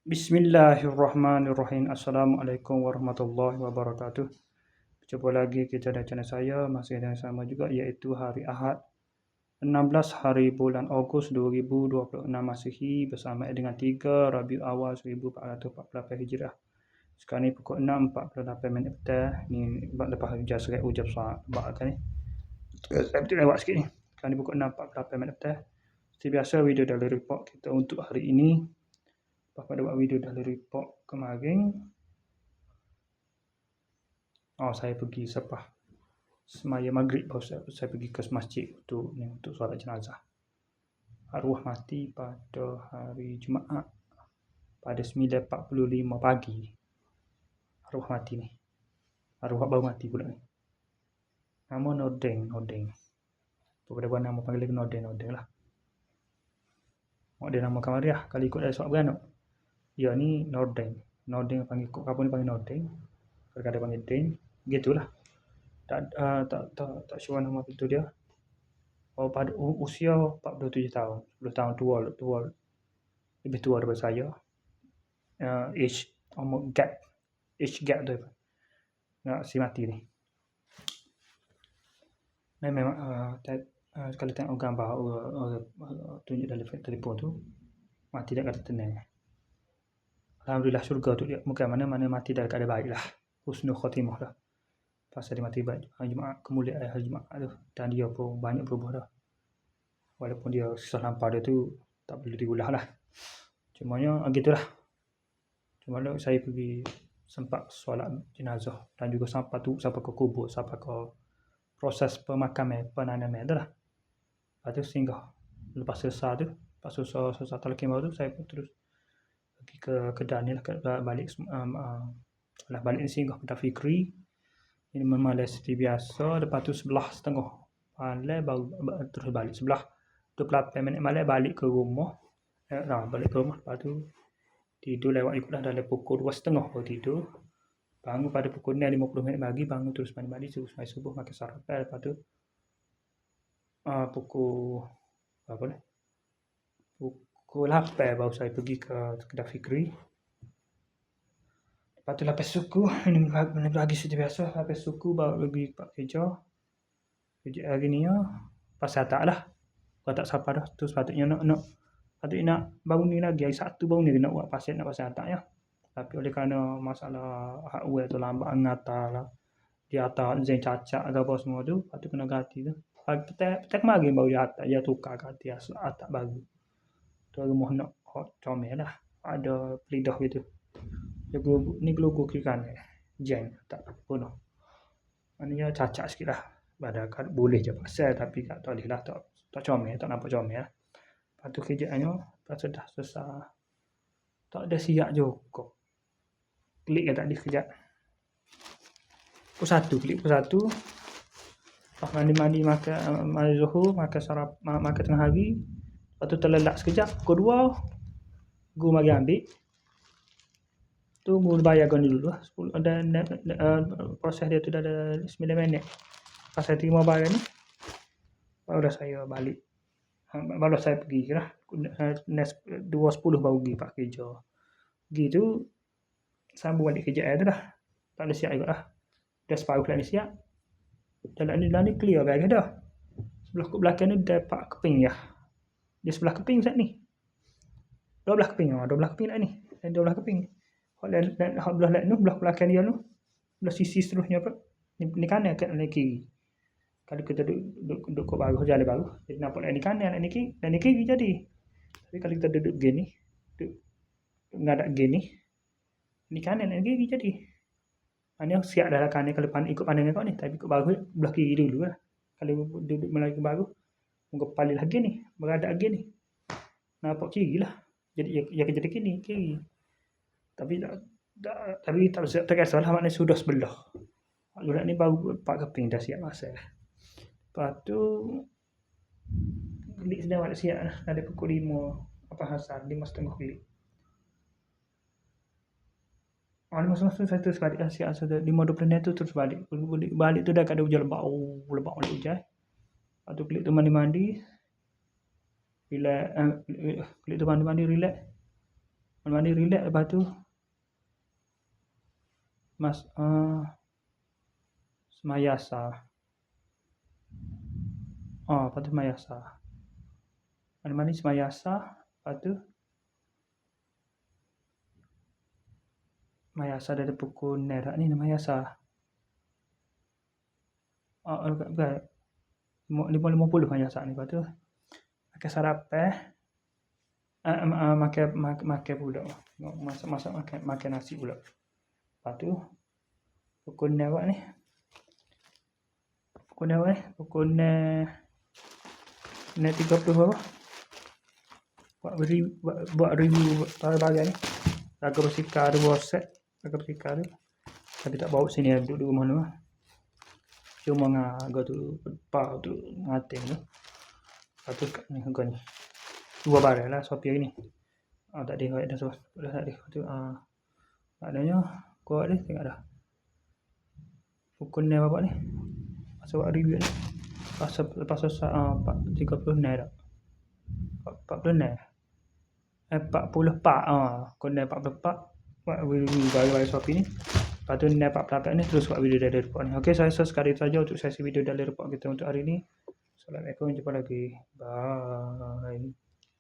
Bismillahirrahmanirrahim. Assalamualaikum warahmatullahi wabarakatuh. Jumpa lagi kita dengan channel saya, masih yang sama juga, iaitu hari Ahad 16 hari bulan Ogos 2026 Masihi bersama dengan 3 Rabiul Awal 1448 Hijrah. Sekarang ni pukul 6.48 petang. Ni lepas hujan serat, hujan besar lebat kan ni. Saya betul lewat sikit ni. Sekarang ni pukul 6.48 petang. Seperti biasa, video dalam report kita untuk hari ini. Pada buat video dalam report kemarin, saya pergi sepah semaya maghrib, baru saya pergi ke masjid untuk solat jenazah arwah mati pada hari Jumaat pada 9.45 pagi. Arwah mati ni, arwah baru mati pula ni. Nama Nordeng. Pada buat nama panggil Nordeng lah. Dia nama kamariah kalau ikut dari soal beranak. Dia ni Nordeng panggil kapal ni panggil Nordeng. Kadang-kadang panggil Deng. Gitulah. Tak sure nama itu dia. Pada usia 47 tahun. 10 tahun tua. Lebih tua daripada saya. Age gap tu. Si mati ni. Memang kalau tengok gambar tunjuk dalam telefon tu, mati dah kata tenang. Alhamdulillah, syurga tu dia. Bukan mana mati dah keadaan baik lah. Husnul khatimah dah. Pasal dia mati baik hari Jumaat, kemuliaan hari Jumaat tu. Dan dia pun banyak berubah dah. Walaupun dia susah nampak dia tu tak perlu diulah lah. Cumanya gitulah. Cuma saya pergi sempat solat jenazah dan juga sampai ke kubur, sampai ke proses pemakaman, penanaman tu lah. Lepas tu singgah. Lepas selesai talqin baru tu, saya pun terus pergi ke Kedah ni lah, balik ni singgah Kedah Fikri. Ini memalai seperti biasa. Lepas tu 11.30 malai baru terus balik. 11.28 minit malai balik ke rumah. Lepas tu tidur lewat ikutlah dalam pukul 2.30 baru tidur. Bangun pada pukul 6.50 minit pagi, bangun terus mandi terus sembahyang subuh, makan sarapan. Lepas tu pukul 8 baru saya pergi ke Kedah Fikri. Lepas tu lepas suku, ini lagi seperti biasa. Lepas suku baru pergi Pak kerja hari ni pasal tak lah. Kalau tak siapa dah, tu sepatutnya nak baru ni lagi hari Sabtu baru ni nak buat pasal atak ya. Tapi oleh kerana masalah hardware tu lambat ngatar lah. Dia atas zen cacat ke apa semua tu, lepas tu kena ganti tu. Petang kemarin baru dia tukar ganti atak baru. Tu rumah nak comel lah. Ada pelidah gitu. Ni logo kiri kanan. Jen tak penuh. Maknanya cacat sikit lah. Padahal boleh je pasal, tapi tak boleh lah. Tak comel, tak nampak comel lah. Lepas tu kerjaannya, lepas tu dah selesai. Tak ada siap juga. Klik kan tak ada kejap. Klik pukul 1. Lepas mandi makan zuhur, makan tengah hari. Lepas tu terlelap sekejap. Pukul 2 guru mari ambil. Tu guru bayar dulu lah. Proses dia tu dah ada 9 minit. Lepas saya terima barang ni, baru saya balik. Baru saya pergi lah. 2.10 baru pergi Pak kerja. Pergi tu sambung balik kerja tu dah. Tak ada siap juga lah. Dah separuh lah ni siap. Jalan ni clear bag dah. Sebelah belakang ni dapat keping ya. Dia sebelah keping saat ni. 12 keping lah ni. 12 keping. Hak belah lain tu, belah belakang dia tu. Belah sisi seterusnya apa? Ni kanan kat ni kiri. Kalau kita duduk ke baru, jalan baru, jadi nampak lain ni kanan, lain ni kiri jadi. Tapi kalau kita duduk gini, ngadak gini, ni kanan, lain kiri jadi. Ini siap dah lah kanan kalau ikut pandangan kau ni. Tapi ikut baru, belah kiri dulu lah. Kalau duduk melagi baru, muka kepala lagi ni, beradak lagi ni. Nampak kiri lah. Jadi ia kerja kiri. Tapi tak terkesalah maknanya sudah sebelah. Lurat ni baru 4 keping dah siap masa. Lepas tu klik sedang ada siap lah. Ada pukul 5 apa hasal 5.30 klik. 5.30 saya terus balik lah siap. 5.20 tu terus balik. Balik tu dah ada hujan lebat balik hujan. Lepas tu klik tu mandi. Relax. Klik tu mandi relax. Mandi relax, lepas tu semayasa. Lepas tu semayasa. Mandi semayasa, lepas tu mayasa dari pukul nerak ni mayasa. Bukan. 50 mayasa ni. Lepas tu makan sarapan. Makan pula. Masak makan nasi pula. Lepas tu pukul nerak ni. Pukul 30 berapa? Buat review barang ni. Laga bersihkan ada WhatsApp. Laga bersihkan tu. Tapi tak bawa sini, duduk di rumah tu. Cuma ngaga tu pau tu ngating tu. Lepas tu kat ni harga ni. 2 barang lah Shopee hari ni. Tak ada dah sebab. Dah tak ada. Lepas tu maknanya kuat dia tengok dah. Pukul ni berapa ni? Masa buat review ni. Lepas 30 ni dah. 40 ni. 44. Pukul ni 44. Buat review barang Shopee ni. Lepas tu ni 48 ni terus buat video dari report ni. Okey, saya sekali saja untuk sesi video dari report kita untuk hari ni. Assalamualaikum, jumpa lagi. Bye.